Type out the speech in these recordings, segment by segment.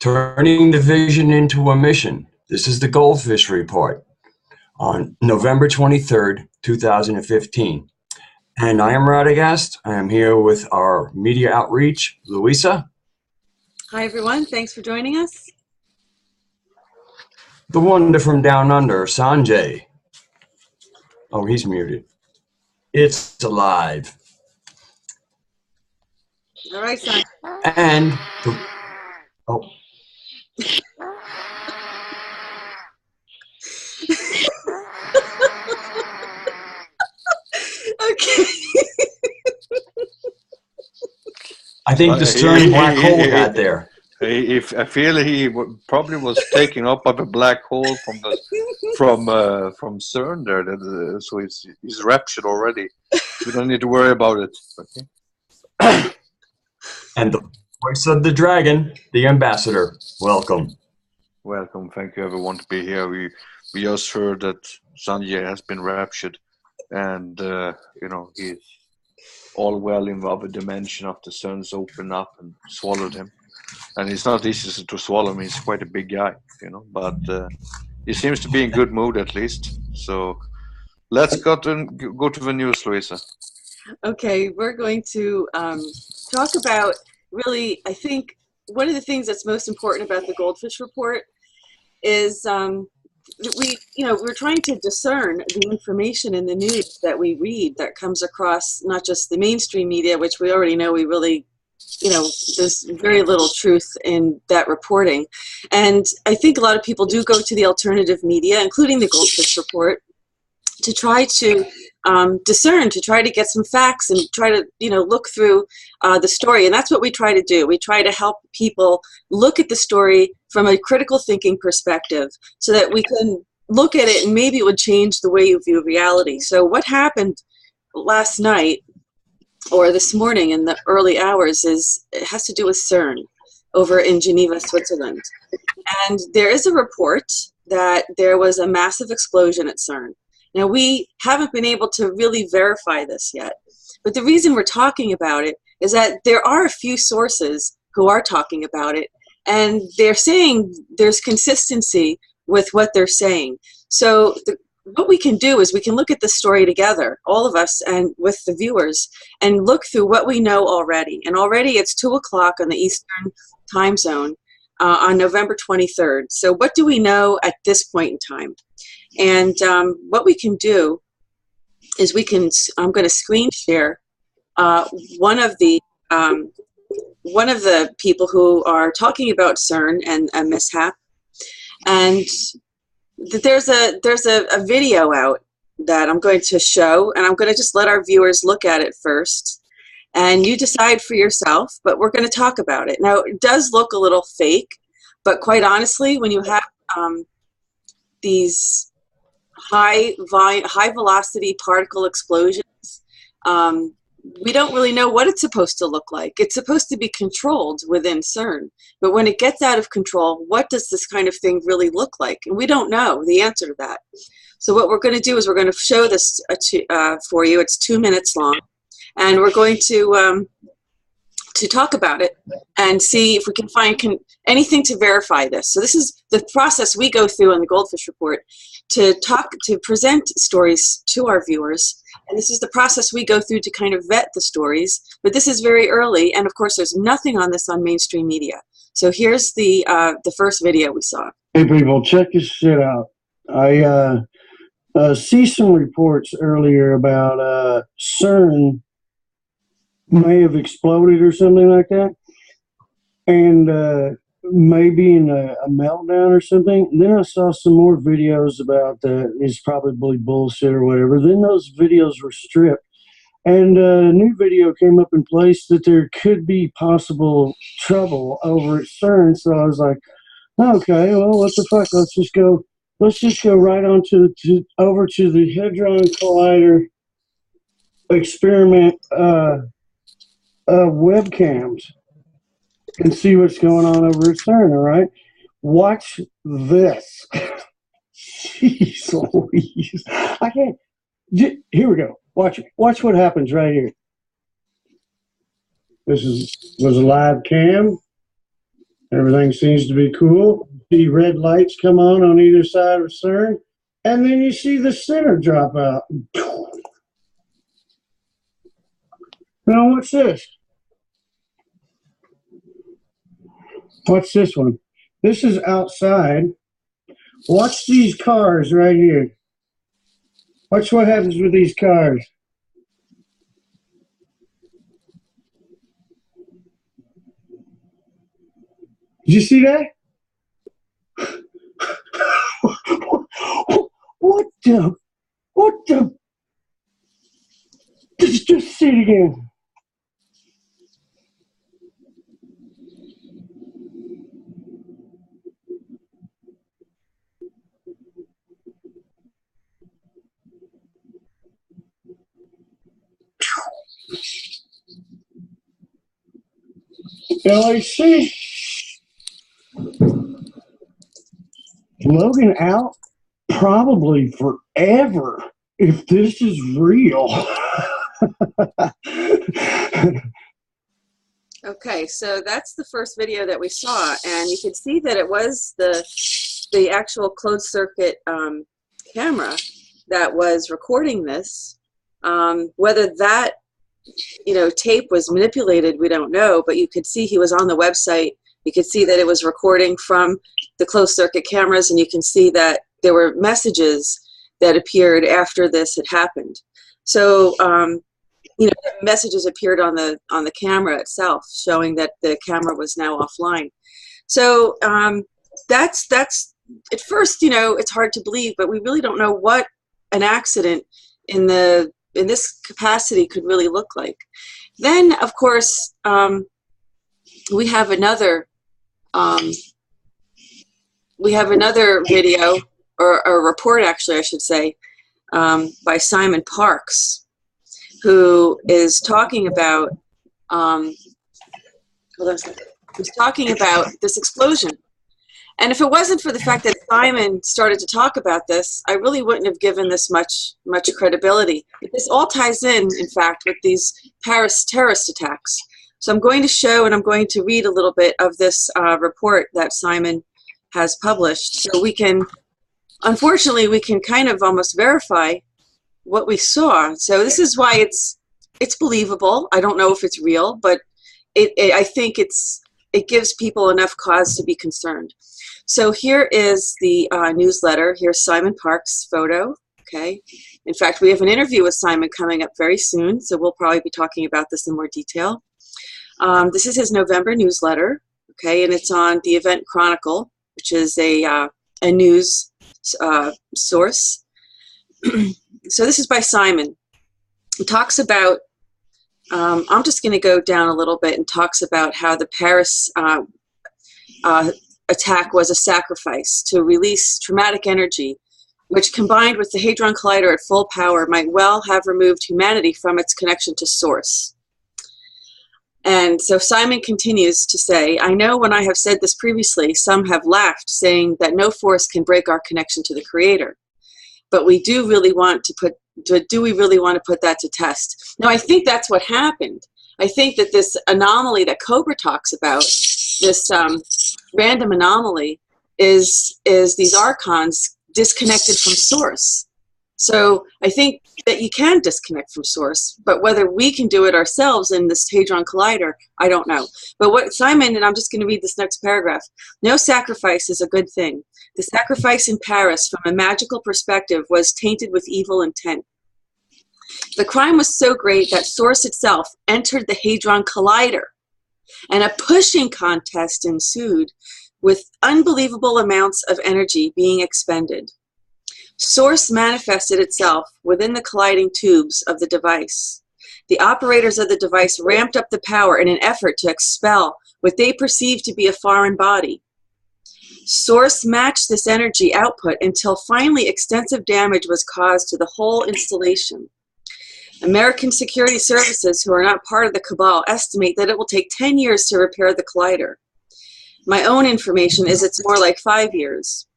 Turning the vision into a mission. This is the GoldFish report on November 23rd, 2015. And I am Radagast. I am here with our media outreach, Louisa. Hi, everyone. Thanks for joining us. The wonder from down under, Sanjay. Oh, he's muted. It's alive. All right, Sanjay. And oh. Okay. I think the CERN black hole got there. I feel he probably was taken up by the black hole from CERN there, so he's raptured already. We don't need to worry about it. Okay. And the voice of the dragon, the ambassador. Welcome. Welcome. Thank you, everyone, to be here. We just heard that Sanjay has been raptured, and he's all well in the other dimension after CERN's opened up and swallowed him. And it's not easy to swallow him. He's quite a big guy, but he seems to be in good mood at least. So let's go to the news, Louisa. Okay, we're going to talk about really, I think, one of the things that's most important about the GoldFish report is we're trying to discern the information in the news that we read that comes across not just the mainstream media, which we already know we really, there's very little truth in that reporting. And I think a lot of people do go to the alternative media, including the GoldFish report, to try to discern, to try to get some facts and try to, look through the story. And that's what we try to do. We try to help people look at the story from a critical thinking perspective so that we can look at it and maybe it would change the way you view reality. So what happened last night or this morning in the early hours it has to do with CERN over in Geneva, Switzerland. And there is a report that there was a massive explosion at CERN. Now, we haven't been able to really verify this yet, but the reason we're talking about it is that there are a few sources who are talking about it, and they're saying there's consistency with what they're saying. So what we can do is we can look at the story together, all of us and with the viewers, and look through what we know already. And already it's 2 o'clock on the Eastern time zone on November 23rd. So what do we know at this point in time? And what we can do is I'm going to screen share one of the people who are talking about CERN and a mishap. And there's a video out that I'm going to show, and I'm going to just let our viewers look at it first. And you decide for yourself, but we're going to talk about it. Now, it does look a little fake, but quite honestly, when you have these high velocity particle explosions, we don't really know what it's supposed to look like. It's supposed to be controlled within CERN, but when it gets out of control, what does this kind of thing really look like? And we don't know the answer to that. So what we're going to do is we're going to show this for you. It's 2 minutes long, and we're going to talk about it and see if we can find anything to verify this. So this is the process we go through on the GoldFish report to present stories to our viewers. And this is the process we go through to kind of vet the stories. But this is very early, and of course there's nothing on this on mainstream media. So here's the first video we saw. Hey people, check this shit out. I see some reports earlier about CERN may have exploded or something like that, and maybe in a meltdown or something. And then I saw some more videos about that it's probably bullshit or whatever. Then those videos were stripped, and a new video came up in place that there could be possible trouble over at CERN. So I was like, okay, well, what the fuck? Let's just go right on over to the Hadron Collider experiment webcams and see what's going on over at CERN, all right? Watch this. Jeez Louise. I can't. Here we go. Watch it. Watch what happens right here. This was a live cam. Everything seems to be cool. See red lights come on either side of CERN, and then you see the center drop out. Now, what's this? What's this one? This is outside. Watch these cars right here. Watch what happens with these cars. Did you see that? What the? Just see it again. LAC. Logan out probably forever if this is real. Okay, so that's the first video that we saw, and you can see that it was the actual closed circuit camera that was recording this. Whether that tape was manipulated, we don't know, but you could see he was on the website. You could see that it was recording from the closed circuit cameras, and you can see that there were messages that appeared after this had happened. So messages appeared on the camera itself, showing that the camera was now offline. So that's at first, it's hard to believe, but we really don't know what an accident in this capacity could really look like. Then, of course, we have another video, or a report, actually, I should say, by Simon Parks, who is talking about who's talking about this explosion. And if it wasn't for the fact that Simon started to talk about this, I really wouldn't have given this much credibility. But this all ties in fact, with these Paris terrorist attacks. So I'm going to show, and I'm going to read a little bit of this report that Simon has published, so we can, unfortunately, we can kind of almost verify what we saw. So this is why it's believable. I don't know if it's real, but I think it gives people enough cause to be concerned. So here is the newsletter. Here's Simon Parks' photo. Okay. In fact, we have an interview with Simon coming up very soon, so we'll probably be talking about this in more detail. This is his November newsletter. Okay, and it's on the Event Chronicle, which is a news source. So this is by Simon. He talks about, I'm just going to go down a little bit, and talks about how the Paris attack was a sacrifice to release traumatic energy, which combined with the Hadron Collider at full power might well have removed humanity from its connection to Source. And so Simon continues to say, I know when I have said this previously, some have laughed, saying that no force can break our connection to the Creator. But we do really want to put that to test? Now, I think that's what happened. I think that this anomaly that Cobra talks about, this random anomaly, is these archons disconnected from Source. So I think that you can disconnect from Source, but whether we can do it ourselves in this Hadron Collider, I don't know. But what Simon, and I'm just going to read this next paragraph, no sacrifice is a good thing. The sacrifice in Paris, from a magical perspective, was tainted with evil intent. The crime was so great that Source itself entered the Hadron Collider, and a pushing contest ensued with unbelievable amounts of energy being expended. Source manifested itself within the colliding tubes of the device. The operators of the device ramped up the power in an effort to expel what they perceived to be a foreign body. Source matched this energy output until finally extensive damage was caused to the whole installation. American security services, who are not part of the cabal, estimate that it will take 10 years to repair the collider. My own information is it's more like 5 years.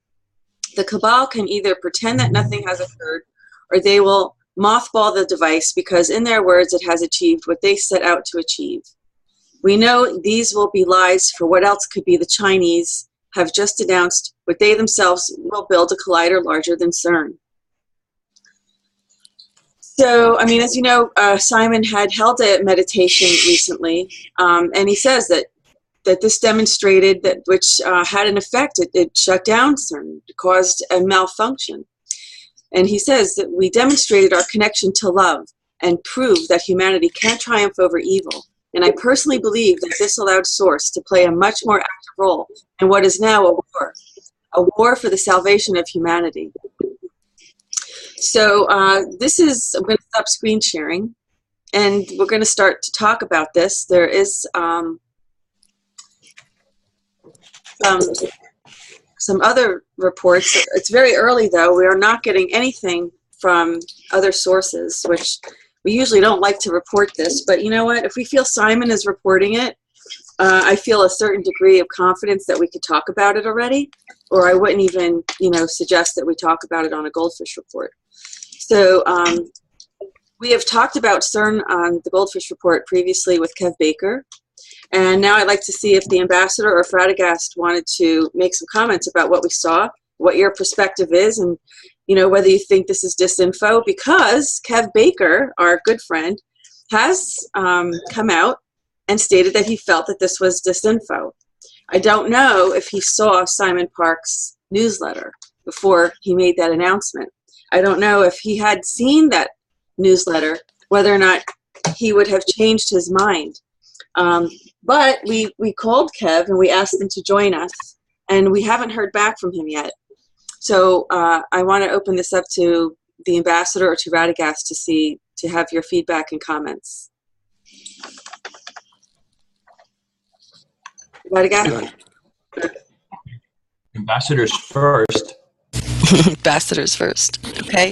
The cabal can either pretend that nothing has occurred, or they will mothball the device because, in their words, it has achieved what they set out to achieve. We know these will be lies, for what else could be the Chinese have just announced what they themselves will build a collider larger than CERN. So, I mean, as you know, Simon had held a meditation recently, and he says that this demonstrated that, which had an effect. It shut down CERN, it caused a malfunction. And he says that we demonstrated our connection to love and proved that humanity can triumph over evil. And I personally believe that this allowed Source to play a much more active role in what is now a war for the salvation of humanity. So I'm going to stop screen sharing, and we're going to start to talk about this. There is some other reports. It's very early, though. We are not getting anything from other sources, which we usually don't like to report this. But you know what? If we feel Simon is reporting it, I feel a certain degree of confidence that we could talk about it already, or I wouldn't even, suggest that we talk about it on a GoldFish report. So we have talked about CERN on the GoldFish report previously with Kev Baker. And now I'd like to see if the ambassador or Fradagast wanted to make some comments about what we saw, what your perspective is, and whether you think this is disinfo, because Kev Baker, our good friend, has come out and stated that he felt that this was disinfo. I don't know if he saw Simon Park's newsletter before he made that announcement. I don't know if he had seen that newsletter, whether or not he would have changed his mind. But we called Kev and we asked him to join us, and we haven't heard back from him yet. So I want to open this up to the ambassador or to Radagast to have your feedback and comments. Radagast? Ambassadors first. Ambassadors first. Okay.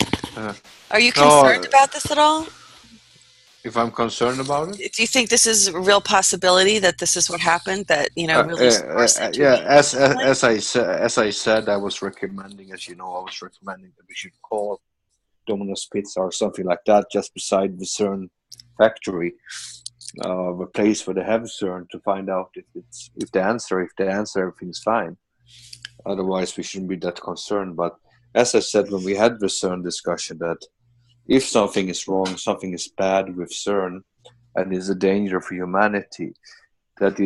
Are you concerned about this at all? If I'm concerned about it? Do you think this is a real possibility that this is what happened? That really? As I said, I was recommending, as you know, that we should call Domino's Pizza or something like that, just beside the CERN factory, the place where they have CERN, to find out if the answer everything's fine. Otherwise, we shouldn't be that concerned. But as I said when we had the CERN discussion, that if something is wrong, something is bad with CERN, and is a danger for humanity, that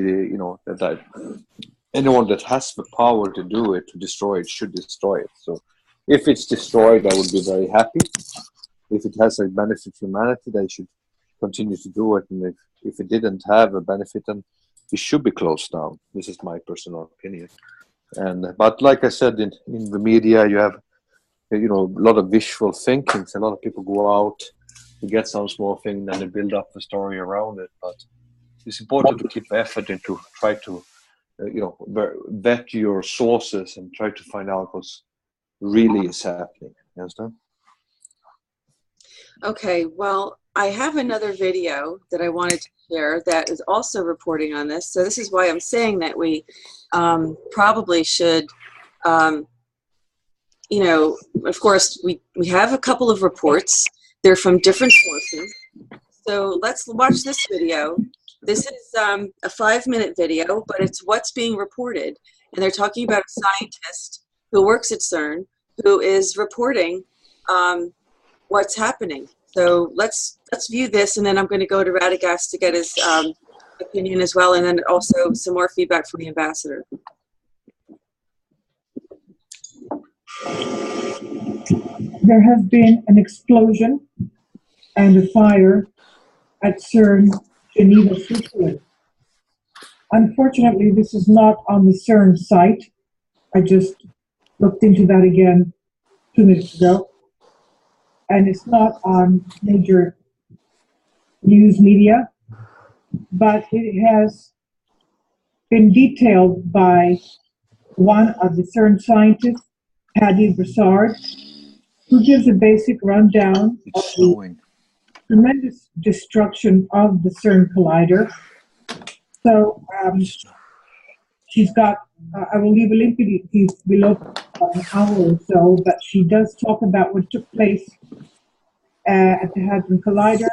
anyone that has the power to do it, to destroy it, should destroy it. So if it's destroyed, I would be very happy. If it has a benefit to humanity, they should continue to do it. And if it didn't have a benefit, then it should be closed down. This is my personal opinion. But like I said, in the media, you have a lot of visual thinking. A lot of people go out to get some small thing and they build up the story around it. But it's important to keep effort into try to vet your sources and try to find out what really is happening. You understand? Okay, well, I have another video that I wanted to share that is also reporting on this. So this is why I'm saying that we probably should, of course, we have a couple of reports. They're from different sources. So let's watch this video. This is a 5-minute video, but it's what's being reported. And they're talking about a scientist who works at CERN who is reporting what's happening. So let's view this, and then I'm going to go to Radagast to get his opinion as well, and then also some more feedback from the ambassador. There has been an explosion and a fire at CERN, Geneva, Switzerland. Unfortunately, this is not on the CERN site. I just looked into that again 2 minutes ago. And it's not on major news media, but it has been detailed by one of the CERN scientists, Paddy Broussard, who gives a basic rundown of the tremendous destruction of the CERN collider. So she's got, I will leave a link below an hour or so, but she does talk about what took place at the Hadron Collider.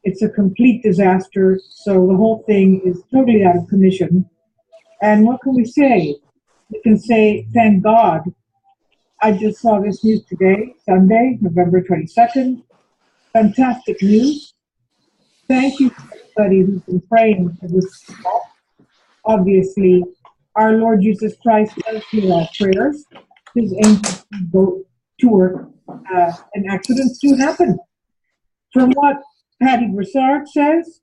It's a complete disaster. So the whole thing is totally out of commission. And what can we say? We can say, thank God. I just saw this news today, Sunday, November 22nd. Fantastic news. Thank you to everybody who's been praying for this to stop. Obviously, our Lord Jesus Christ does hear our prayers. His angels go to work, and accidents do happen. From what Patty Broussard says,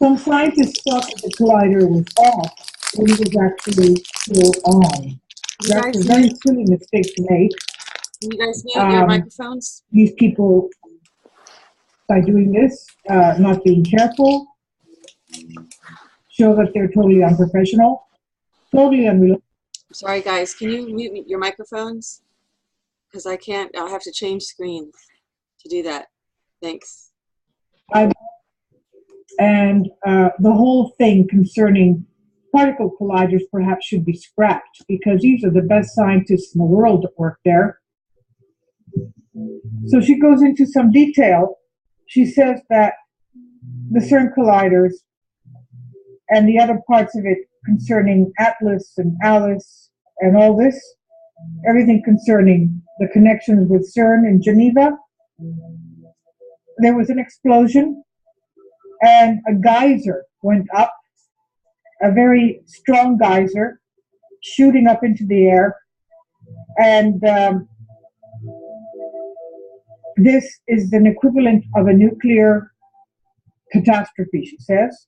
some scientists thought that the collider was off when it was actually still on. That's a very silly mistake to make. Can you guys mute your microphones? These people, by doing this, not being careful, show that they're totally unprofessional, totally unreal. Sorry, guys. Can you mute your microphones? Because I can't. I'll have to change screens to do that. Thanks. And the whole thing concerning particle colliders perhaps should be scrapped, because these are the best scientists in the world that work there. So she goes into some detail. She says that the CERN colliders and the other parts of it concerning Atlas and Alice and all this, everything concerning the connections with CERN in Geneva, there was an explosion and a geyser went up, a very strong geyser shooting up into the air. And this is an equivalent of a nuclear catastrophe, she says.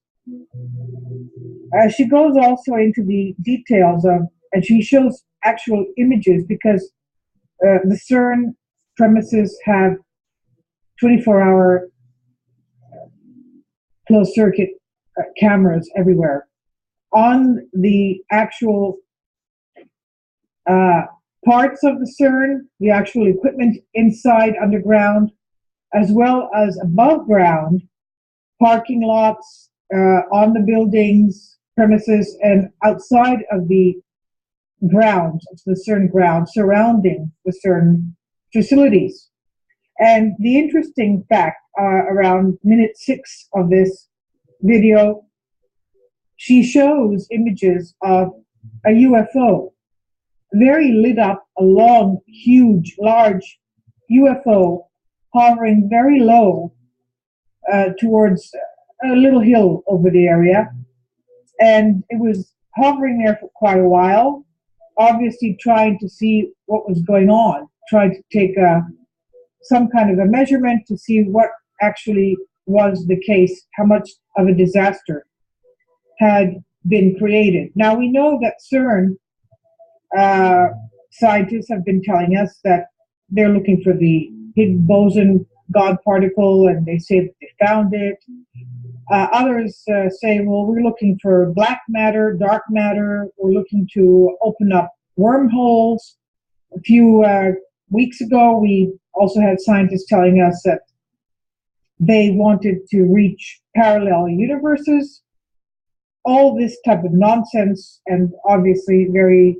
She goes also into the details of, and she shows actual images, because the CERN premises have 24-hour closed circuit cameras everywhere. On the actual parts of the CERN, the actual equipment inside underground, as well as above ground, parking lots, on the buildings, premises, and outside of the grounds, the CERN ground, surrounding the CERN facilities. And the interesting fact, around minute 6 of this video, she shows images of a UFO, very lit up, a long, huge, large UFO hovering very low towards a little hill over the area. And it was hovering there for quite a while, obviously trying to see what was going on, trying to take some kind of a measurement to see what actually was the case, how much of a disaster had been created. Now, we know that CERN scientists have been telling us that they're looking for the Higgs boson God particle, and they say that they found it. Others say, well, we're looking for black matter, dark matter. We're looking to open up wormholes. A few weeks ago, we also had scientists telling us that they wanted to reach parallel universes. All this type of nonsense, and obviously very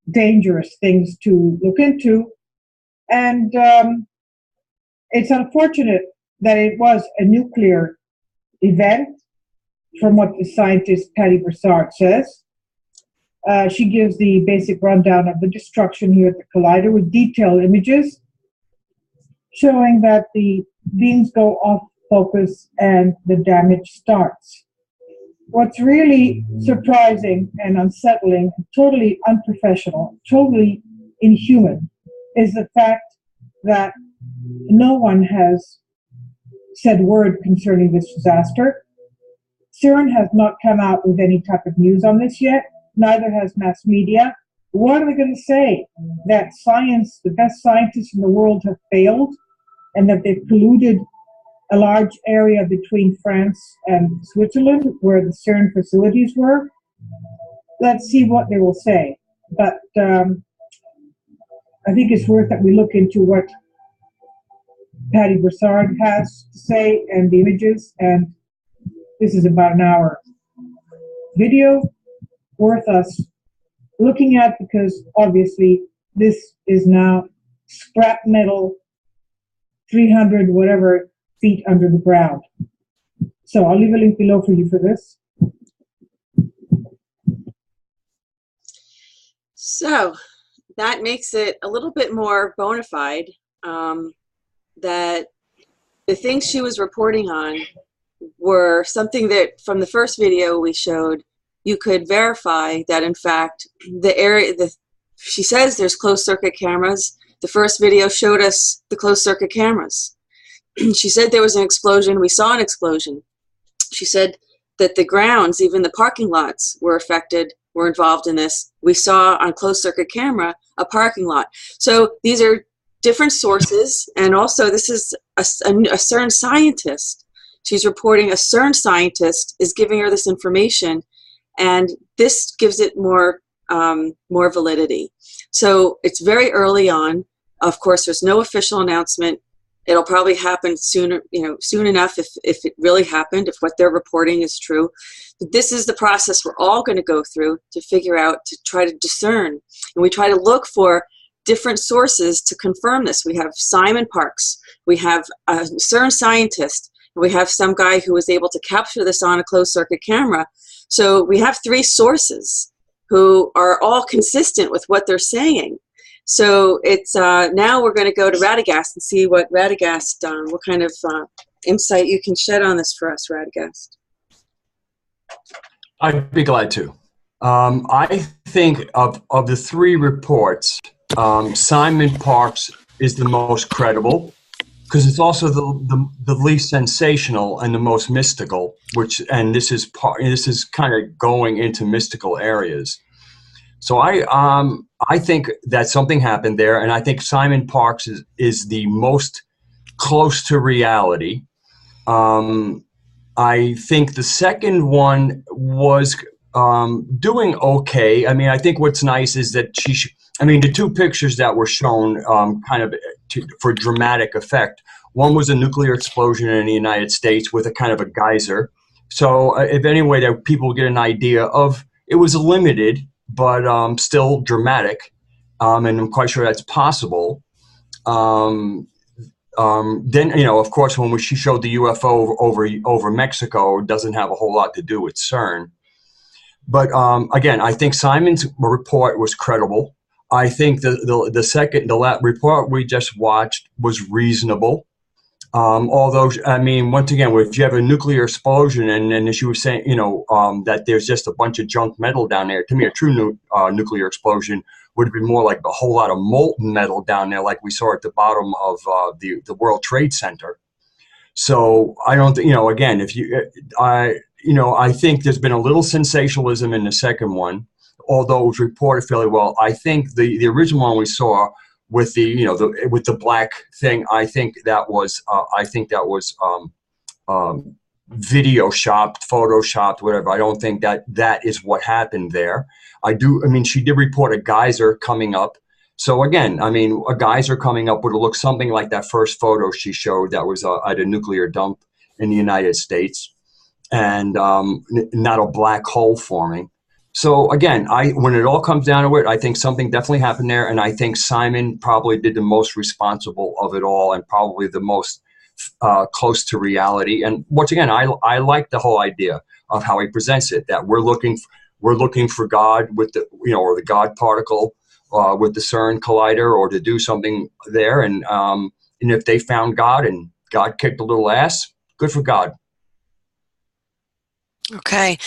dangerous things to look into. And it's unfortunate that it was a nuclear event, from what the scientist Patty Broussard says. She gives the basic rundown of the destruction here at the collider with detailed images showing that the beams go off focus and the damage starts. What's really surprising and unsettling, totally unprofessional, totally inhuman, is the fact that no one has said word concerning this disaster. CERN has not come out with any type of news on this yet, neither has mass media. What are they going to say? That science, the best scientists in the world, have failed, and that they've polluted a large area between France and Switzerland where the CERN facilities were? Let's see what they will say. But I think it's worth that we look into what Patty Broussard has to say and the images, and this is about an hour video worth us looking at, because obviously this is now scrap metal, 300 whatever feet under the ground. So I'll leave a link below for you for this. So that makes it a little bit more bona fide that the things she was reporting on were something that from the first video we showed, you could verify that in fact the area, she says there's closed circuit cameras. The first video showed us the closed circuit cameras. She said there was an explosion. We saw an explosion. She said that the grounds, even the parking lots were affected, were involved in this. We saw on closed circuit camera a parking lot. So these are different sources, and also this is a CERN scientist. She's reporting a CERN scientist is giving her this information, and this gives it more validity. So it's very early on. Of course, there's no official announcement. It'll probably happen sooner, soon enough if it really happened, if what they're reporting is true. But this is the process we're all going to go through to figure out, to try to discern. And we try to look for different sources to confirm this. We have Simon Parkes, we have a CERN scientist, and we have some guy who was able to capture this on a closed circuit camera. So we have 3 sources who are all consistent with what they're saying. So it's now we're going to go to Radagast and see what Radagast, what kind of insight you can shed on this for us, Radagast. I'd be glad to. I think of the 3 reports, Simon Parkes is the most credible because it's also the least sensational and the most mystical. This is kind of going into mystical areas. So I think that something happened there, and I think Simon Parkes is the most close to reality. I think the second one was doing okay. I mean, I think what's nice is that the 2 pictures that were shown for dramatic effect. One was a nuclear explosion in the United States with a kind of a geyser. So if any way that people get an idea of, it was limited, but still dramatic, and I'm quite sure that's possible. Then, of course, when she showed the UFO over Mexico, it doesn't have a whole lot to do with CERN. But again, I think Simon's report was credible. I think the report we just watched was reasonable. Although, I mean, once again, if you have a nuclear explosion and she was saying, that there's just a bunch of junk metal down there, to me, a true nuclear explosion would be more like a whole lot of molten metal down there, like we saw at the bottom of the World Trade Center. So I don't, again, I think there's been a little sensationalism in the second one, although it was reported fairly well. I think the original one we saw with with the black thing, I think that was video shopped, photoshopped, whatever. I don't think that is what happened there. She did report a geyser coming up. So again, a geyser coming up would have looked something like that first photo she showed that was at a nuclear dump in the United States, and not a black hole forming. So again, when it all comes down to it, I think something definitely happened there, and I think Simon probably did the most responsible of it all, and probably the most close to reality. And once again, I like the whole idea of how he presents it, that we're looking for God with the or the God particle with the CERN collider, or to do something there, and if they found God and God kicked a little ass, good for God. Okay.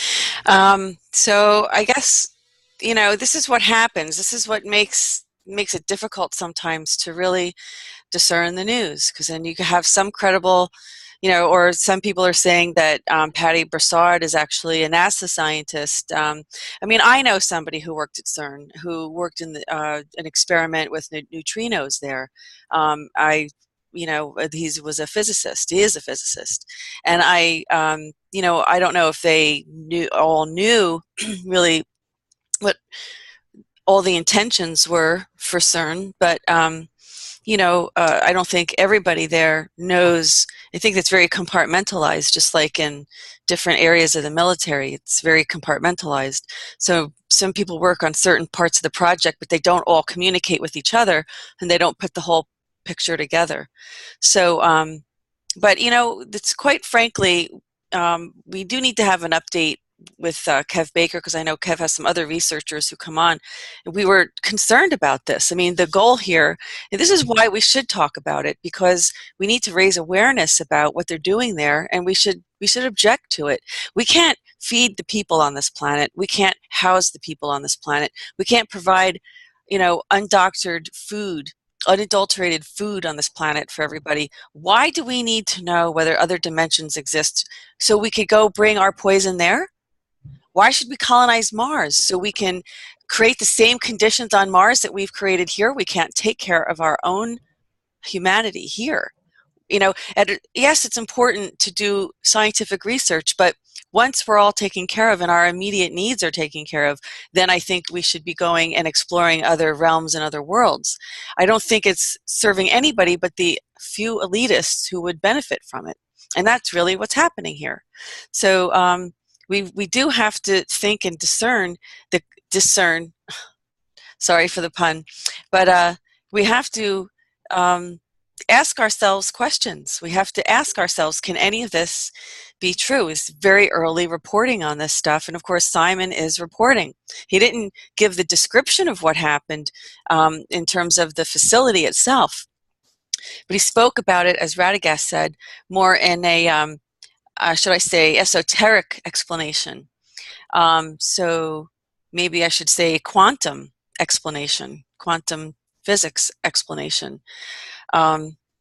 So I guess, this is what happens. This is what makes it difficult sometimes to really discern the news, because then you can have some credible, or some people are saying that Patty Broussard is actually a NASA scientist. I know somebody who worked at CERN, who worked in an experiment with neutrinos there. He was a physicist. He is a physicist, and I don't know if they knew really what all the intentions were for CERN, but I don't think everybody there knows. I think it's very compartmentalized, just like in different areas of the military. It's very compartmentalized. So some people work on certain parts of the project, but they don't all communicate with each other, and they don't put the whole picture together. So But, you know, it's quite frankly, we do need to have an update with Kev Baker, because I know Kev has some other researchers who come on. We were concerned about this. I mean, the goal here, and this is why we should talk about it, because we need to raise awareness about what they're doing there, and we should object to it. We can't feed the people on this planet. We can't house the people on this planet. We can't provide, you know, undoctored food, unadulterated food on this planet for everybody. Why do we need to know whether other dimensions exist so we could go bring our poison there? Why should we colonize Mars? So we can create the same conditions on Mars that we've created here? We can't take care of our own humanity here. You know, and yes, it's important to do scientific research, but once we're all taken care of and our immediate needs are taken care of, then I think we should be going and exploring other realms and other worlds. I don't think it's serving anybody but the few elitists who would benefit from it. And that's really what's happening here. So we do have to think and discern, sorry for the pun, but we have to ask ourselves questions. We have to ask ourselves, can any of this be true? It's very early reporting on this stuff, and of course Simon is reporting. He didn't give the description of what happened in terms of the facility itself, but he spoke about it, as Radagast said, more in a, should I say, esoteric explanation. So maybe I should say quantum explanation, quantum physics explanation.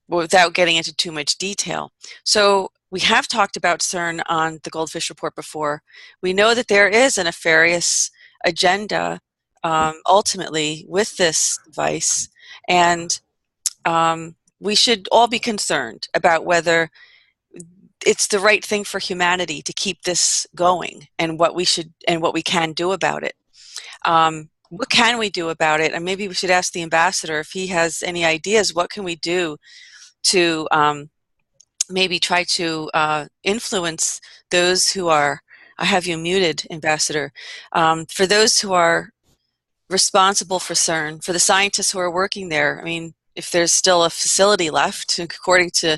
Without getting into too much detail. So we have talked about CERN on the GoldFish report before. We know that there is a nefarious agenda ultimately with this device, and we should all be concerned about whether it's the right thing for humanity to keep this going, and what we can do about it. What can we do about it? And maybe we should ask the ambassador if he has any ideas. What can we do to maybe try to influence those who are, I have you muted, Ambassador, for those who are responsible for CERN, for the scientists who are working there. I mean, if there's still a facility left, according to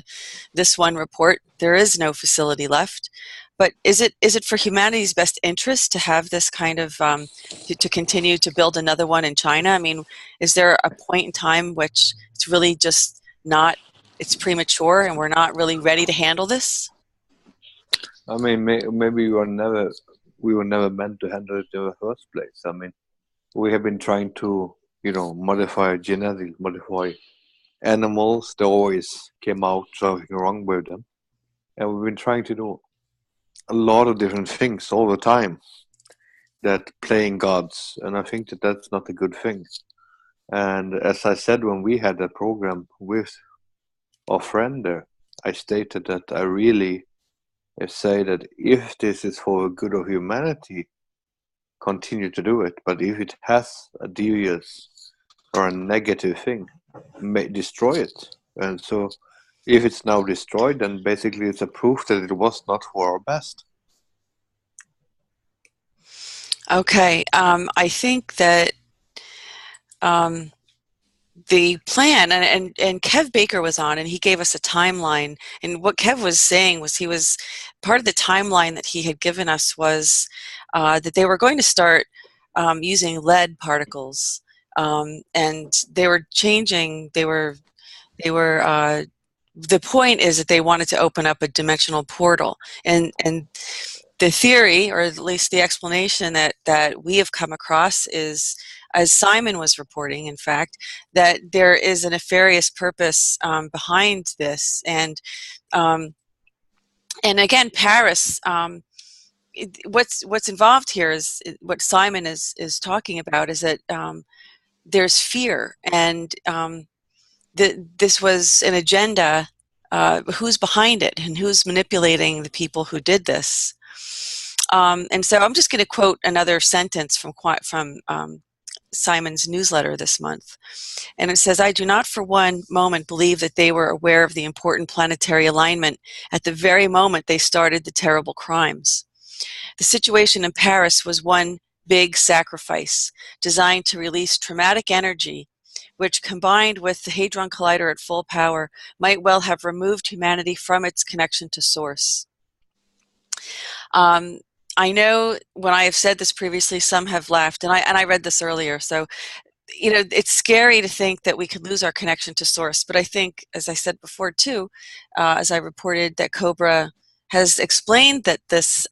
this one report, there is no facility left. But is it for humanity's best interest to have this kind of, to continue to build another one in China? I mean, is there a point in time which it's really just not, it's premature and we're not really ready to handle this? I mean, maybe we were never meant to handle it in the first place. I mean, we have been trying to, you know, modify animals. They always came out something wrong with them. And we've been trying to do a lot of different things all the time, that playing gods, and I think that that's not a good thing. And as I said, when we had that program with our friend there, I stated that I really say that if this is for the good of humanity, continue to do it, but if it has a devious or a negative thing, destroy it. And so if it's now destroyed, then basically it's a proof that it was not for our best. Okay, I think that the plan, and Kev Baker was on, and he gave us a timeline, and what Kev was saying was, he was part of the timeline that he had given us was that they were going to start using lead particles, and they were changing, the point is that they wanted to open up a dimensional portal, and the theory, or at least the explanation that we have come across is, as Simon was reporting, in fact, that there is a nefarious purpose behind this, and again, Paris. What's involved here is what Simon is talking about, is that there's fear, and this was an agenda. Who's behind it, and who's manipulating the people who did this? And so I'm just going to quote another sentence from Simon's newsletter this month. And it says, "I do not for one moment believe that they were aware of the important planetary alignment at the very moment they started the terrible crimes. The situation in Paris was one big sacrifice designed to release traumatic energy which combined with the Hadron Collider at full power might well have removed humanity from its connection to source. I know when I have said this previously, some have laughed, and I read this earlier, so you know, it's scary to think that we could lose our connection to source. But I think, as I said before too, as I reported, that Cobra has explained that this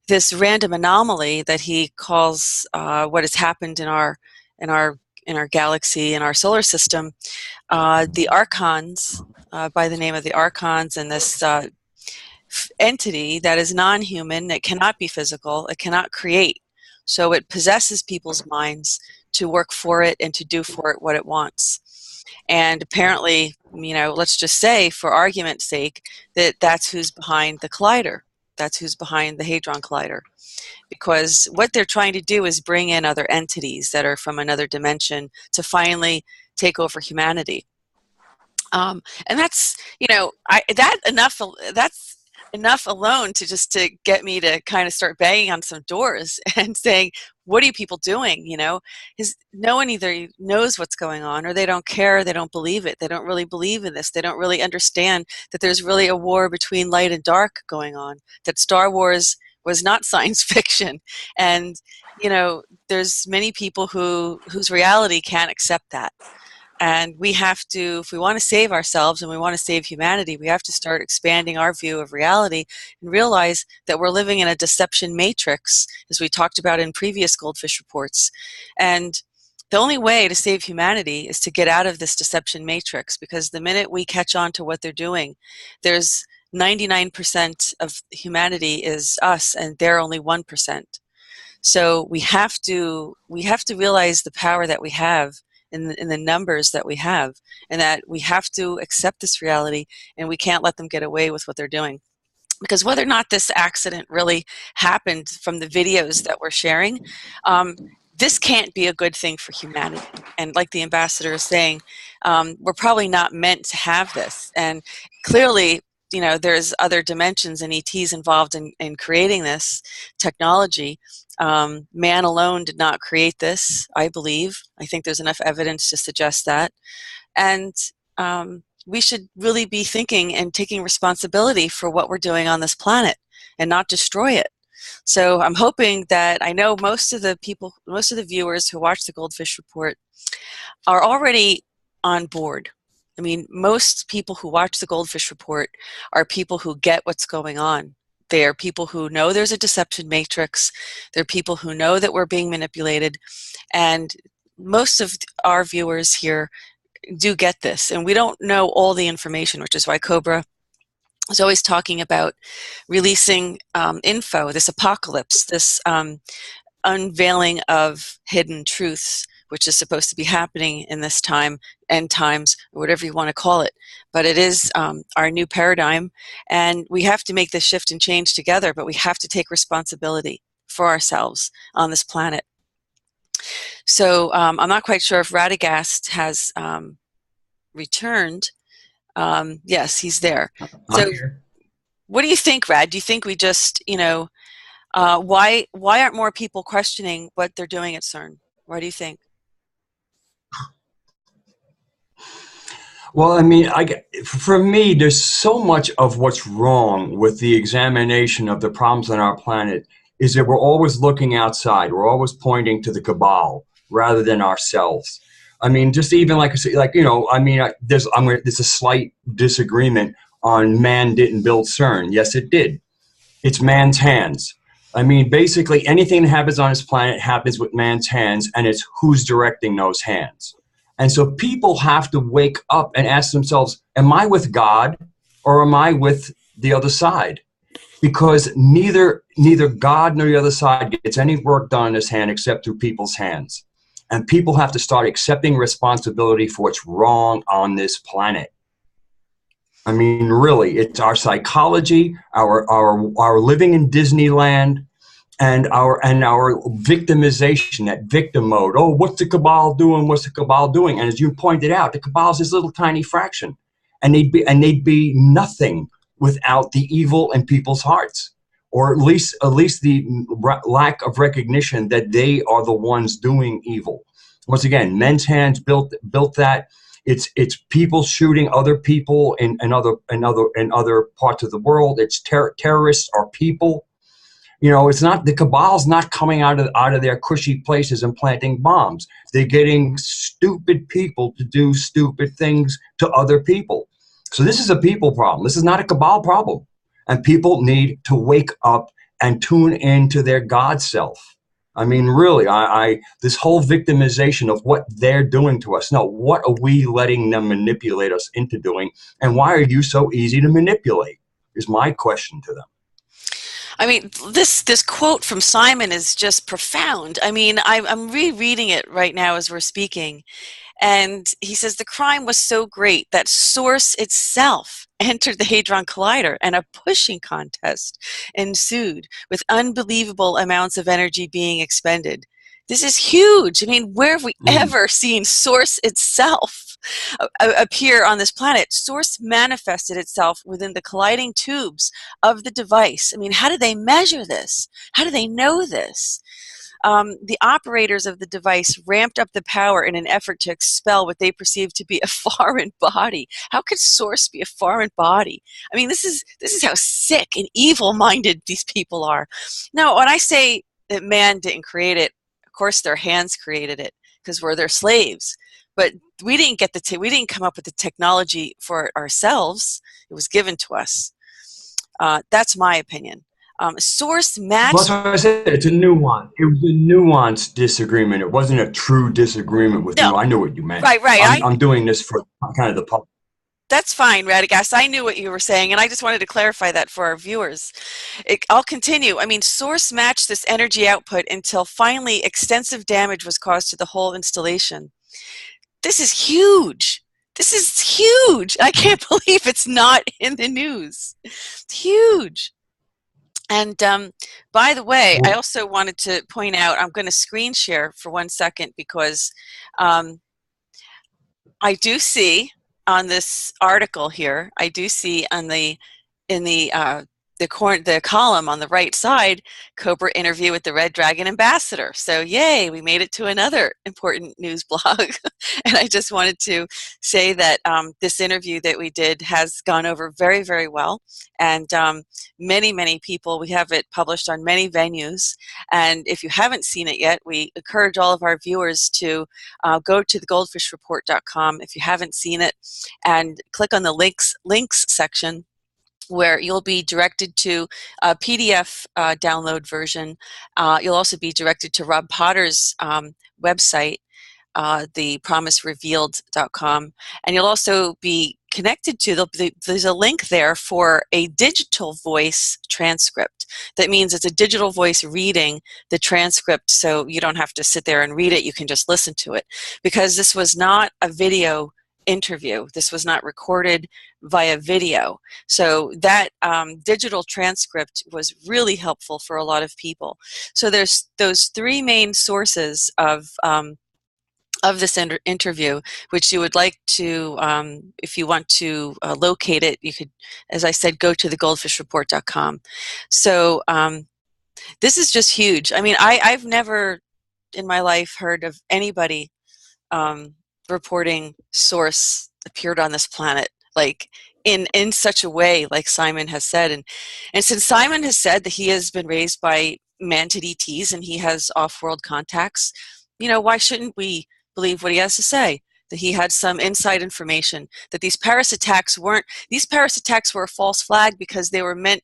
this random anomaly that he calls what has happened in our galaxy, in our solar system, the archons, by the name of the archons, and this entity that is non-human, it cannot be physical, it cannot create. So it possesses people's minds to work for it and to do for it what it wants. And apparently, you know, let's just say, for argument's sake, that that's who's behind the collider. That's who's behind the Hadron Collider. Because what they're trying to do is bring in other entities that are from another dimension to finally take over humanity. And that's, you know, that's enough alone to get me to kind of start banging on some doors and saying, what are you people doing? You know, no one either knows what's going on, or they don't care, they don't believe it, they don't really believe in this, they don't really understand that there's really a war between light and dark going on, that Star Wars was not science fiction. And, you know, there's many people whose reality can't accept that. And we have to, if we want to save ourselves and we want to save humanity, we have to start expanding our view of reality and realize that we're living in a deception matrix, as we talked about in previous GoldFish reports. And the only way to save humanity is to get out of this deception matrix, because the minute we catch on to what they're doing, there's 99% of humanity is us, and they're only 1%. So we have to realize the power that we have in the numbers that we have, and that we have to accept this reality, and we can't let them get away with what they're doing. Because whether or not this accident really happened from the videos that we're sharing, this can't be a good thing for humanity. And like the ambassador is saying, we're probably not meant to have this. And clearly, you know, there's other dimensions and ETs involved in creating this technology. Man alone did not create this, I believe. I think there's enough evidence to suggest that. And we should really be thinking and taking responsibility for what we're doing on this planet and not destroy it. So I'm hoping that, I know most of the people, most of the viewers who watch the GoldFish Report are already on board. I mean, most people who watch the GoldFish Report are people who get what's going on. They are people who know there's a deception matrix. They're people who know that we're being manipulated. And most of our viewers here do get this. And we don't know all the information, which is why Cobra is always talking about releasing info, this apocalypse, this unveiling of hidden truths, which is supposed to be happening in this time, end times, or whatever you want to call it. But it is our new paradigm, and we have to make this shift and change together, but we have to take responsibility for ourselves on this planet. So I'm not quite sure if Radagast has returned. Yes, he's there. So what do you think, Rad? Do you think we just, you know, why aren't more people questioning what they're doing at CERN? Why do you think? Well, I mean, for me, there's so much of what's wrong with the examination of the problems on our planet is that we're always looking outside. We're always pointing to the cabal rather than ourselves. I mean, just even like you know, I mean, there's a slight disagreement on man didn't build CERN. Yes, it did. It's man's hands. I mean, basically anything that happens on this planet happens with man's hands, and it's who's directing those hands. And so people have to wake up and ask themselves, am I with God or am I with the other side? Because neither God nor the other side gets any work done in this hand except through people's hands. And people have to start accepting responsibility for what's wrong on this planet. I mean, really, it's our psychology, our living in Disneyland, and our victimization, that victim mode. Oh, what's the cabal doing? What's the cabal doing? And as you pointed out, the cabal is this little tiny fraction, and they'd be nothing without the evil in people's hearts, or at least the lack of recognition that they are the ones doing evil. Once again, men's hands built that. It's people shooting other people in other parts of the world. It's terrorists are people. You know, it's not, the cabal's not coming out of their cushy places and planting bombs. They're getting stupid people to do stupid things to other people. So this is a people problem. This is not a cabal problem. And people need to wake up and tune into their God self. I mean, really, this whole victimization of what they're doing to us. No, what are we letting them manipulate us into doing? And why are you so easy to manipulate? Is my question to them. I mean, this quote from Simon is just profound. I mean, I'm rereading it right now as we're speaking. And he says, the crime was so great that Source itself entered the Hadron Collider and a pushing contest ensued with unbelievable amounts of energy being expended. This is huge. I mean, where have we ever seen Source itself appear on this planet? Source manifested itself within the colliding tubes of the device. I mean, how do they measure this? How do they know this? The operators of the device ramped up the power in an effort to expel what they perceived to be a foreign body. How could Source be a foreign body? I mean, this is how sick and evil-minded these people are. Now, when I say that man didn't create it, of course their hands created it because we're their slaves. But we didn't get we didn't come up with the technology for ourselves. It was given to us. That's my opinion. Source matched. Well, that's what I said. It's a nuance. It was a nuanced disagreement. It wasn't a true disagreement with you. I knew what you meant. Right. I'm doing this for kind of the public. That's fine, Radagast. I knew what you were saying, and I just wanted to clarify that for our viewers. I'll continue. I mean, Source matched this energy output until finally extensive damage was caused to the whole installation. This is huge. This is huge. I can't believe it's not in the news. It's huge. And by the way, I also wanted to point out, I'm going to screen share for 1 second because I do see on this article here, I do see on the column on the right side, Cobra interview with the Red Dragon ambassador. So yay, we made it to another important news blog. And I just wanted to say that this interview that we did has gone over very, very well. And many, many people, we have it published on many venues. And if you haven't seen it yet, we encourage all of our viewers to go to the goldfishreport.com if you haven't seen it and click on the links section, where you'll be directed to a PDF download version. You'll also be directed to Rob Potter's website, thepromiserevealed.com, and you'll also be connected to, there's a link there for a digital voice transcript. That means it's a digital voice reading the transcript, so you don't have to sit there and read it, you can just listen to it. Because this was not a video interview. This was not recorded via video. So that digital transcript was really helpful for a lot of people. So there's those three main sources of this interview, which you would like to, if you want to locate it, you could, as I said, go to thegoldfishreport.com. So this is just huge. I mean, I've never in my life heard of anybody reporting Source appeared on this planet like in such a way, like Simon has said. And since Simon has said that he has been raised by mantid ETs and he has off-world contacts, you know, why shouldn't we believe what he has to say? That he had some inside information, that these Paris attacks were a false flag because they were meant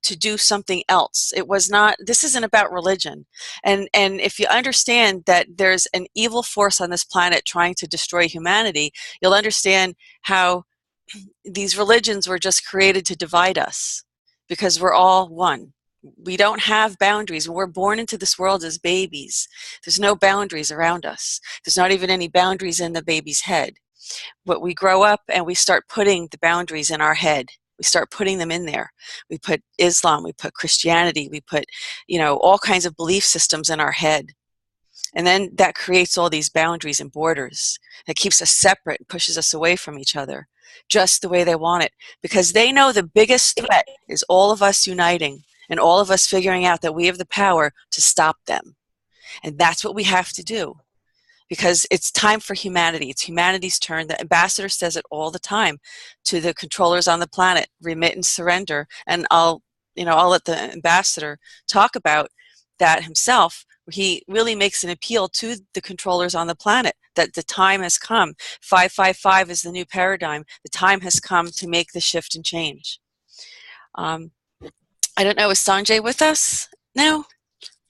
to do something else. It was not, this isn't about religion. And if you understand that there's an evil force on this planet trying to destroy humanity, you'll understand how these religions were just created to divide us, because we're all one. We don't have boundaries. When we're born into this world as babies, there's no boundaries around us. There's not even any boundaries in the baby's head. But we grow up and we start putting the boundaries in our head. We start putting them in there. We put Islam, we put Christianity, we put, you know, all kinds of belief systems in our head. And then that creates all these boundaries and borders. That keeps us separate and pushes us away from each other, just the way they want it. Because they know the biggest threat is all of us uniting and all of us figuring out that we have the power to stop them. And that's what we have to do. because it's time for humanity. It's humanity's turn. The ambassador says it all the time to the controllers on the planet: remit and surrender. And I'll let the ambassador talk about that himself. He really makes an appeal to the controllers on the planet that the time has come. 555 is the new paradigm. The time has come to make the shift and change. I don't know, is Sanjay with us now?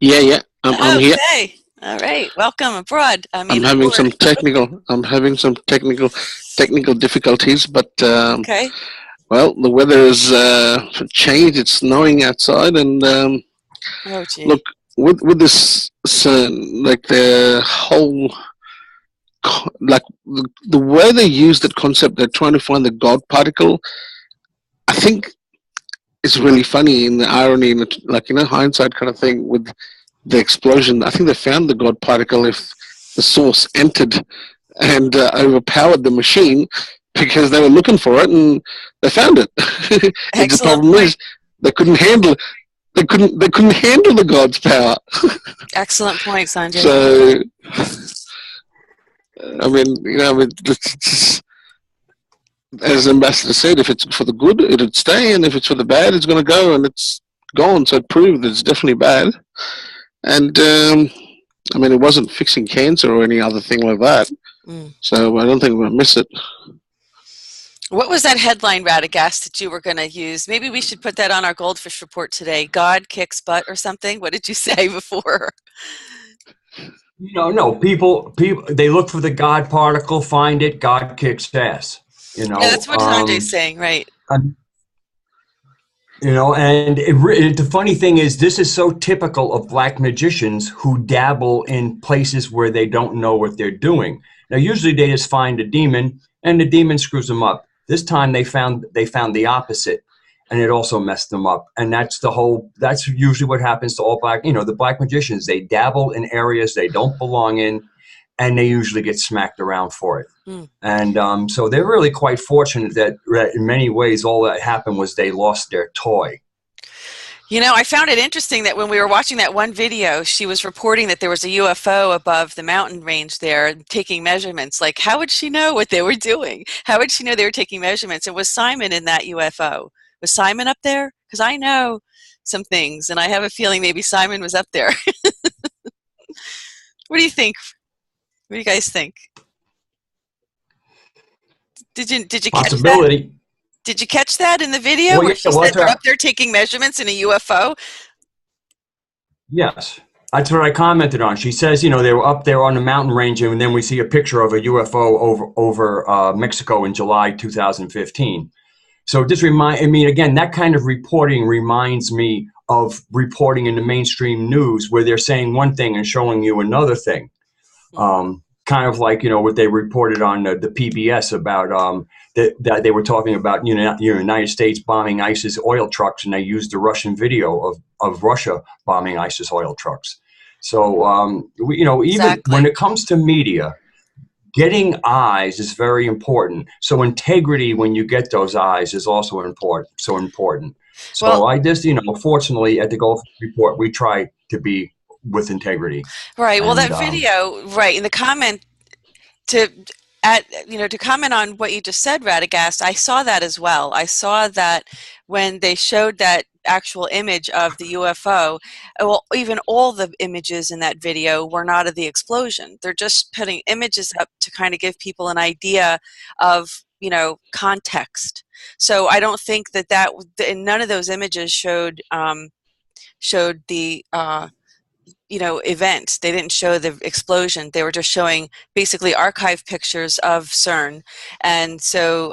Yeah, I'm here. Okay, all right, welcome abroad. I'm having some technical difficulties, but okay. well, the weather has changed. It's snowing outside, and Oh, gee. look, with this like the whole like the way they use that concept, they're trying to find the God particle. I think it's really funny in the irony, in the, like, hindsight kind of thing with the explosion. I think they found the God particle if the source entered and overpowered the machine, because they were looking for it and they found it. And the problem is they couldn't handle it. They couldn't handle the God's power. Excellent point, Sanjay. So, I mean, as the ambassador said, if it's for the good, it'd stay, and if it's for the bad, it's going to go, and it's gone. So it proved that it's definitely bad. And I mean, it wasn't fixing cancer or any other thing like that. So I don't think we're going to miss it. What was that headline, Radagast, that you were going to use? Maybe we should put that on our GoldFish report today. God kicks butt or something? What did you say before? No, people, they look for the God particle, find it, God kicks ass. Yeah, that's what Sanjay's saying, right? And the funny thing is, this is so typical of black magicians who dabble in places where they don't know what they're doing. Now, usually they just find a demon, and the demon screws them up. This time they found the opposite, and it also messed them up. And that's usually what happens to all the black magicians. They dabble in areas they don't belong in, and they usually get smacked around for it. And so they're really quite fortunate that in many ways all that happened was they lost their toy. I found it interesting that when we were watching that one video, she was reporting that there was a UFO above the mountain range there taking measurements. Like, how would she know what they were doing? How would she know they were taking measurements? And was Simon in that UFO? Was Simon up there? Because I know some things, and I have a feeling maybe Simon was up there. What do you think? What do you guys think? Did you catch that? Did you catch that in the video where she said they're up there taking measurements in a UFO? Yes, that's what I commented on. She says, they were up there on the mountain range, and then we see a picture of a UFO over Mexico in July 2015. So again, that kind of reporting reminds me of reporting in the mainstream news where they're saying one thing and showing you another thing. Kind of like, what they reported on the PBS about that they were talking about United States bombing ISIS oil trucks, and they used the Russian video of Russia bombing ISIS oil trucks. So, even when it comes to media, getting eyes is very important. So integrity, when you get those eyes, is also important. So I just, fortunately at the GoldFish Report, we try to be with integrity. Right. Well, that video, right, in the comment to comment on what you just said, Radagast, I saw that as well. I saw that when they showed that actual image of the UFO, well, even all the images in that video were not of the explosion. They're just putting images up to kind of give people an idea of, context. So I don't think that none of those images showed the event. They didn't show the explosion. They were just showing basically archive pictures of CERN. And so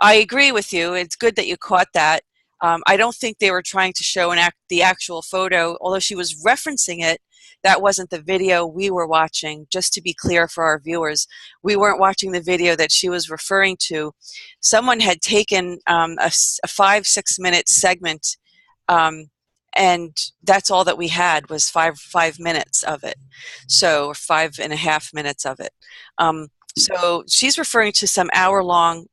I agree with you. It's good that you caught that. I don't think they were trying to show the actual photo, although she was referencing it. That wasn't the video we were watching. Just to be clear for our viewers, we weren't watching the video that she was referring to. Someone had taken a 5-6 minute segment, and that's all that we had was five minutes of it. So 5.5 minutes of it. So she's referring to some hour-long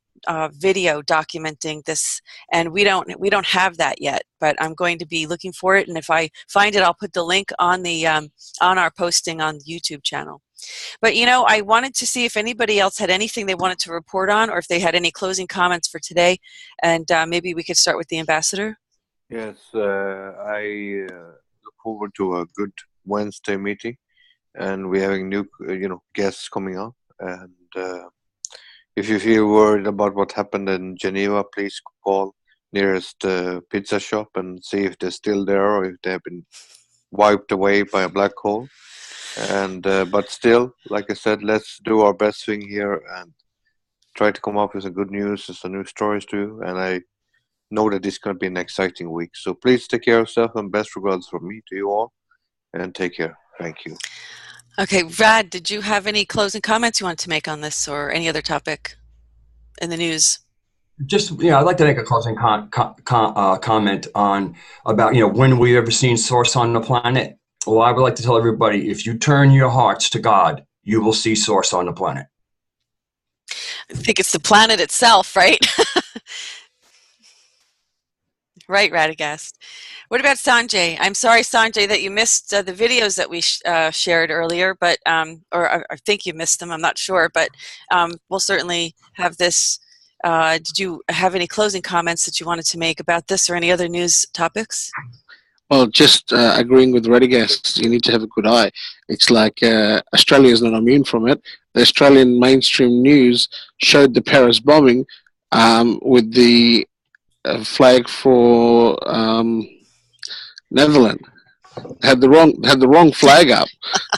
video documenting this, and we don't have that yet. But I'm going to be looking for it, and if I find it, I'll put the link on the on our posting on the YouTube channel. But, you know, I wanted to see if anybody else had anything they wanted to report on, or if they had any closing comments for today. And maybe we could start with the ambassador. Yes, I look forward to a good Wednesday meeting, and we're having new, guests coming on. And if you feel worried about what happened in Geneva, please call nearest pizza shop and see if they're still there or if they have been wiped away by a black hole. And but still, like I said, let's do our best thing here and try to come up with some good news and some new stories too. And I know that this is going to be an exciting week. So please take care of yourself, and best regards from me to you all. And take care. Thank you. Okay, Rad, did you have any closing comments you want to make on this or any other topic in the news? Just, I'd like to make a closing comment on about, when we ever seen source on the planet. Well, I would like to tell everybody, if you turn your hearts to God, you will see source on the planet. I think it's the planet itself, right? Right, Radagast. What about Sanjay? I'm sorry, Sanjay, that you missed the videos that we shared earlier, but or I think you missed them. I'm not sure, but we'll certainly have this. Did you have any closing comments that you wanted to make about this or any other news topics? Well, just agreeing with Radagast, you need to have a good eye. It's like Australia is not immune from it. The Australian mainstream news showed the Paris bombing with the flag for Netherlands. Had the wrong flag up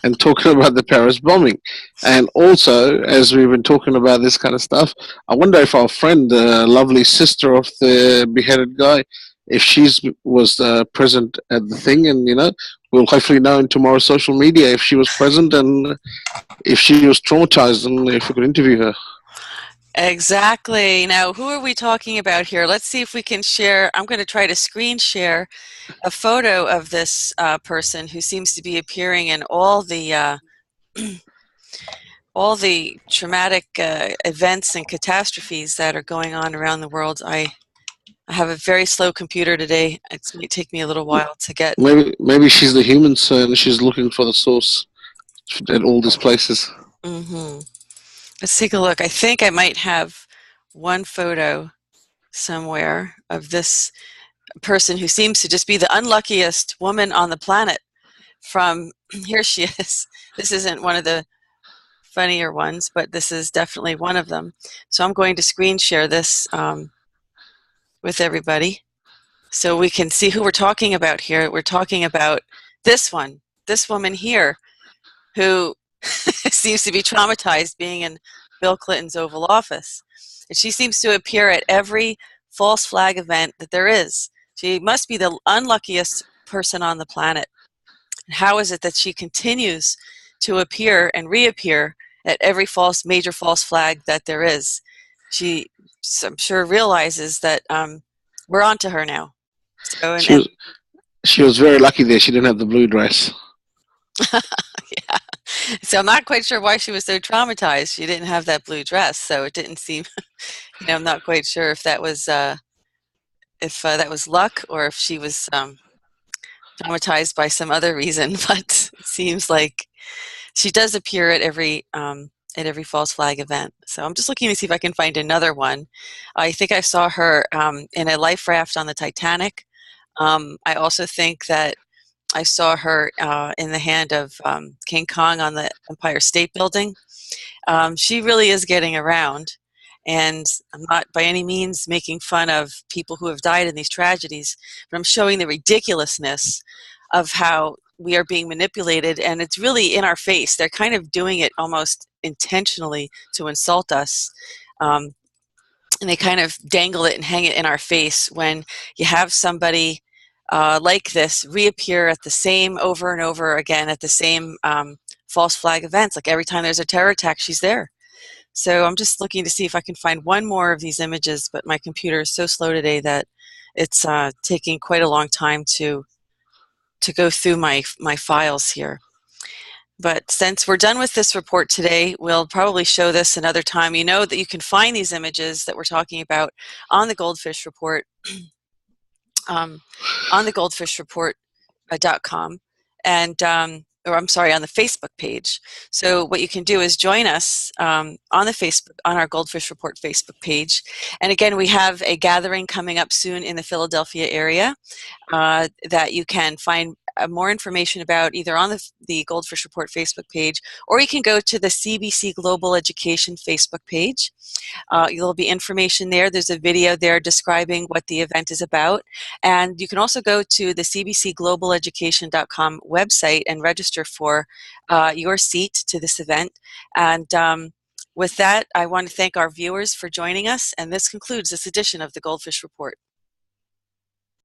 and talking about the Paris bombing. And also, as we've been talking about this kind of stuff, I wonder if our friend, the lovely sister of the beheaded guy, if she was present at the thing, and we'll hopefully know in tomorrow's social media if she was present and if she was traumatized, and if we could interview her. Exactly. Now, who are we talking about here? Let's see if we can share. I'm going to try to screen share a photo of this person who seems to be appearing in all the all the traumatic events and catastrophes that are going on around the world. I have a very slow computer today. It might take me a little while to get. Maybe she's the human CERN. She's looking for the source at all these places. Mm-hmm. Let's take a look. I think I might have one photo somewhere of this person who seems to just be the unluckiest woman on the planet. From here she is. This isn't one of the funnier ones, but this is definitely one of them. So I'm going to screen share this with everybody so we can see who we're talking about here. We're talking about this woman here, who seems to be traumatized being in Bill Clinton's Oval Office. And she seems to appear at every false flag event that there is. She must be the unluckiest person on the planet. How is it that she continues to appear and reappear at every major false flag that there is? She, I'm sure, realizes that we're on to her now. So, she was very lucky there. She didn't have the blue dress. Yeah. So I'm not quite sure why she was so traumatized. She didn't have that blue dress, so it didn't seem. I'm not quite sure if that was luck or if she was traumatized by some other reason. But it seems like she does appear at every false flag event. So I'm just looking to see if I can find another one. I think I saw her in a life raft on the Titanic. I also think that I saw her in the hand of King Kong on the Empire State Building. She really is getting around, and I'm not by any means making fun of people who have died in these tragedies, but I'm showing the ridiculousness of how we are being manipulated, and it's really in our face. They're kind of doing it almost intentionally to insult us. And they kind of dangle it and hang it in our face when you have somebody like this reappear at the same over and over again at the same false flag events. Like every time there's a terror attack, she's there. So I'm just looking to see if I can find one more of these images, but my computer is so slow today that it's taking quite a long time to go through my files here. But since we're done with this report today, we'll probably show this another time. You know that you can find these images that we're talking about on the GoldFish report, on the GoldFishReport.com. and or I'm sorry, on the Facebook page. So what you can do is join us on our Goldfish Report Facebook page. And again, we have a gathering coming up soon in the Philadelphia area that you can find more information about either on the Goldfish Report Facebook page, or you can go to the CBC Global Education Facebook page. There'll be information there. There's a video there describing what the event is about. And you can also go to the cbcglobaleducation.com website and register for your seat to this event. And with that, I want to thank our viewers for joining us. And this concludes this edition of the Goldfish Report.